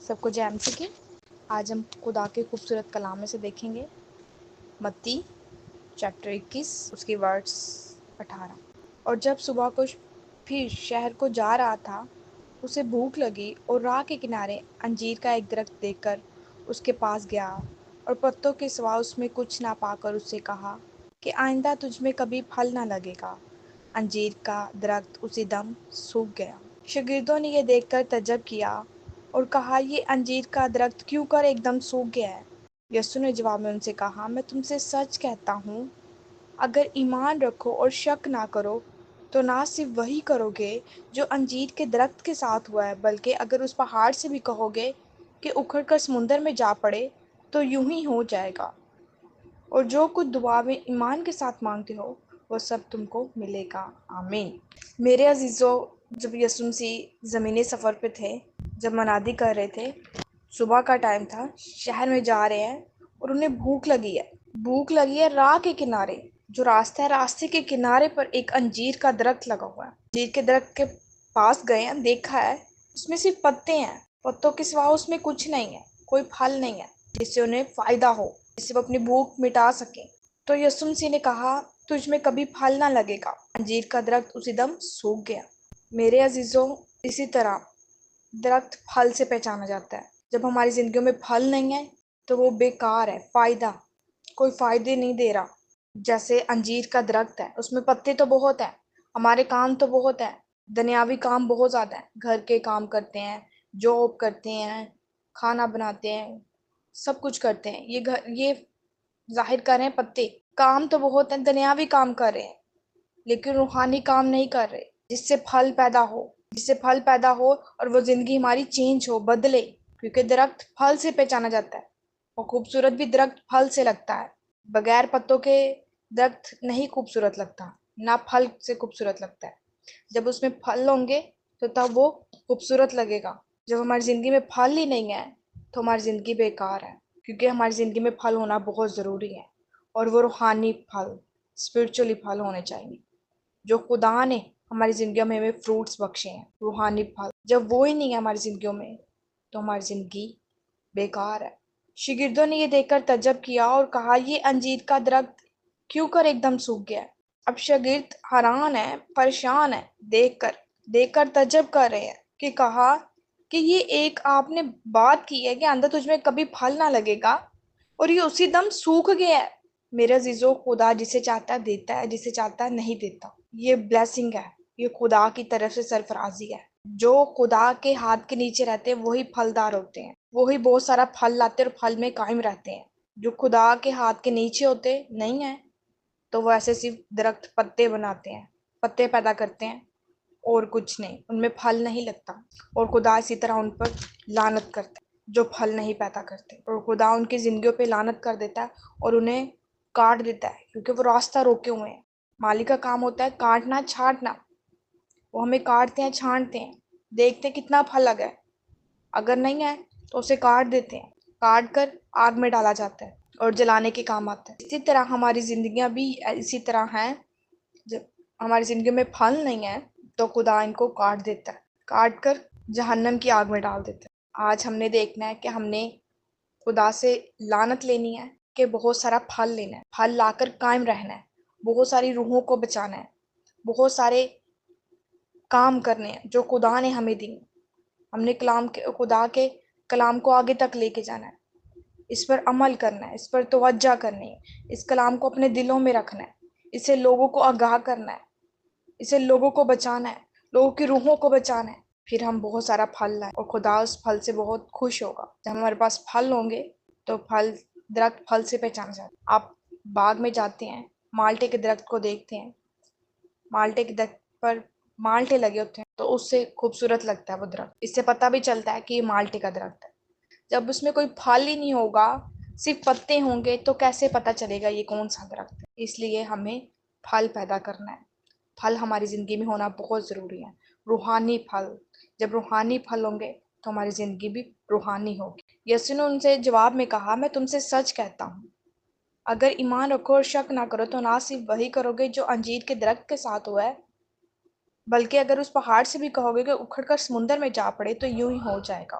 سب کو جیم سے کی آج ہم خدا کے خوبصورت کلام میں سے دیکھیں گے متی چیپٹر 21 اس کی ورڈز 18۔ اور جب صبح کو پھر شہر کو جا رہا تھا اسے بھوک لگی اور راہ کے کنارے انجیر کا ایک درخت دیکھ کر اس کے پاس گیا اور پتوں کے سوا اس میں کچھ نہ پا کر اس سے کہا کہ آئندہ تجھ میں کبھی پھل نہ لگے گا۔ انجیر کا درخت اسی دم سوکھ گیا۔ شاگردوں نے یہ دیکھ کر تعجب کیا اور کہا یہ انجیر کا درخت کیوں کر ایک دم سوکھ گیا ہے؟ یسوع نے جواب میں ان سے کہا میں تم سے سچ کہتا ہوں اگر ایمان رکھو اور شک نہ کرو تو نہ صرف وہی کرو گے جو انجیر کے درخت کے ساتھ ہوا ہے بلکہ اگر اس پہاڑ سے بھی کہو گے کہ اکھڑ کر سمندر میں جا پڑے تو یوں ہی ہو جائے گا۔ اور جو کچھ دعا میں ایمان کے ساتھ مانگتے ہو وہ سب تم کو ملے گا۔ آمین۔ میرے عزیزو، جب یسوع مسیح زمینی سفر پہ تھے، جب منادی کر رہے تھے، صبح کا ٹائم تھا، شہر میں جا رہے ہیں اور انہیں بھوک لگی ہے راہ کے کنارے، جو راستہ ہے راستے کے کنارے پر ایک انجیر کا درخت لگا ہوا ہے۔ انجیر کے درخت کے پاس گئے ہیں، دیکھا ہے اس میں صرف پتے ہیں، پتوں کے سوا اس میں کچھ نہیں ہے، کوئی پھل نہیں ہے جس سے انہیں فائدہ ہو، جس سے وہ اپنی بھوک مٹا سکیں۔ تو یسوع مسیح نے کہا تجھ میں کبھی پھل نہ لگے گا۔ انجیر کا درخت اسی دم سوکھ گیا۔ میرے عزیزوں، اسی طرح درخت پھل سے پہچانا جاتا ہے۔ جب ہماری زندگیوں میں پھل نہیں ہے تو وہ بیکار ہے، کوئی فائدے نہیں دے رہا۔ جیسے انجیر کا درخت ہے، اس میں پتے تو بہت ہیں، ہمارے کام تو بہت ہیں، دنیاوی کام بہت زیادہ ہیں، گھر کے کام کرتے ہیں، جاب کرتے ہیں، کھانا بناتے ہیں، سب کچھ کرتے ہیں، یہ ظاہر کر رہے ہیں پتے، کام تو بہت ہیں، دنیاوی کام کر رہے ہیں لیکن روحانی کام نہیں کر رہے جس سے پھل پیدا ہو اور وہ زندگی ہماری چینج ہو، بدلے، کیونکہ درخت پھل سے پہچانا جاتا ہے اور خوبصورت بھی درخت پھل سے لگتا ہے۔ بغیر پتوں کے درخت نہیں خوبصورت لگتا، نہ پھل سے خوبصورت لگتا ہے۔ جب اس میں پھل ہوں گے تو تب وہ خوبصورت لگے گا۔ جب ہماری زندگی میں پھل ہی نہیں ہے تو ہماری زندگی بیکار ہے، کیونکہ ہماری زندگی میں پھل ہونا بہت ضروری ہے، اور وہ روحانی پھل، اسپرچولی پھل ہونے چاہیے، جو خدا نے ہماری زندگیوں میں ہمیں فروٹس بخشے ہیں، روحانی پھل۔ جب وہ ہی نہیں ہے ہماری زندگیوں میں تو ہماری زندگی بیکار ہے۔ شاگردوں نے یہ دیکھ کر تعجب کیا اور کہا یہ انجیر کا درخت کیوں کر ایک دم سوکھ گیا ہے؟ اب شاگرد حیران ہیں، پریشان ہیں، دیکھ کر تعجب کر رہے ہیں کہ کہا کہ یہ ایک آپ نے بات کی ہے کہ اندر تجھ میں کبھی پھل نہ لگے گا اور یہ اسی دم سوکھ گیا ہے۔ میرے عزیزو، خدا جسے چاہتا ہے دیتا ہے، جسے چاہتا ہے نہیں دیتا۔ یہ بلیسنگ ہے، یہ خدا کی طرف سے سرفرازی ہے۔ جو خدا کے ہاتھ کے نیچے رہتے ہیں وہی پھلدار ہوتے ہیں، وہی بہت سارا پھل لاتے اور پھل میں قائم رہتے ہیں۔ جو خدا کے ہاتھ کے نیچے ہوتے نہیں ہیں تو وہ ایسے صرف درخت پتے بناتے ہیں، پتے پیدا کرتے ہیں اور کچھ نہیں، ان میں پھل نہیں لگتا، اور خدا اسی طرح ان پر لعنت کرتا ہے جو پھل نہیں پیدا کرتے، اور خدا ان کی زندگیوں پہ لعنت کر دیتا ہے اور انہیں کاٹ دیتا ہے کیونکہ وہ راستہ روکے ہوئے ہیں۔ مالک کا کام ہوتا ہے کاٹنا، چھانٹنا، وہ ہمیں کاٹتے ہیں، چھانٹتے ہیں، دیکھتے ہیں کتنا پھل لگا ہے، اگر نہیں ہے تو اسے کاٹ دیتے ہیں، کاٹ کر آگ میں ڈالا جاتا ہے اور جلانے کے کام آتا ہے۔ اسی طرح ہماری زندگیاں بھی اسی طرح ہیں، جب ہماری زندگی میں پھل نہیں ہے تو خدا ان کو کاٹ دیتا ہے، کاٹ کر جہنم کی آگ میں ڈال دیتا ہے۔ آج ہم نے دیکھنا ہے کہ ہم نے خدا سے لعنت لینی ہے کہ بہت سارا پھل لینا ہے، پھل لا کر قائم رہنا ہے، بہت ساری روحوں کو بچانا ہے، بہت سارے کام کرنے ہیں جو خدا نے ہمیں دی۔ ہم نے خدا کے کلام کو آگے تک لے کے جانا ہے، اس پر عمل کرنا ہے، اس پر توجہ کرنی ہے، اس کلام کو اپنے دلوں میں رکھنا ہے، اسے لوگوں کو آگاہ کرنا ہے، اسے لوگوں کو بچانا ہے، لوگوں کی روحوں کو بچانا ہے، پھر ہم بہت سارا پھل لائیں اور خدا اس پھل سے بہت خوش ہوگا۔ جب ہمارے پاس پھل ہوں گے تو درخت پھل سے پہچانا جاتا ہے۔ آپ باغ میں جاتے ہیں، مالٹے کے درخت کو دیکھتے ہیں، مالٹے کے درخت پر مالٹے لگے ہوتے ہیں تو اس سے خوبصورت لگتا ہے وہ درخت، اس سے پتہ بھی چلتا ہے کہ یہ مالٹے کا درخت ہے۔ جب اس میں کوئی پھل ہی نہیں ہوگا، صرف پتے ہوں گے تو کیسے پتہ چلے گا یہ کون سا درخت ہے؟ اس لیے ہمیں پھل پیدا کرنا ہے، پھل ہماری زندگی میں ہونا بہت ضروری ہے، روحانی پھل۔ جب روحانی پھل ہوں گے تو ہماری زندگی بھی روحانی ہوگی۔ یسوع نے ان سے جواب میں کہا میں تم سے سچ کہتا ہوں اگر ایمان رکھو اور شک نہ کرو تو نہ صرف وہی کرو گے جو انجیر کے درخت کے ساتھ ہوا ہے بلکہ اگر اس پہاڑ سے بھی کہو گے کہ اکھڑ کر سمندر میں جا پڑے تو یوں ہی ہو جائے گا۔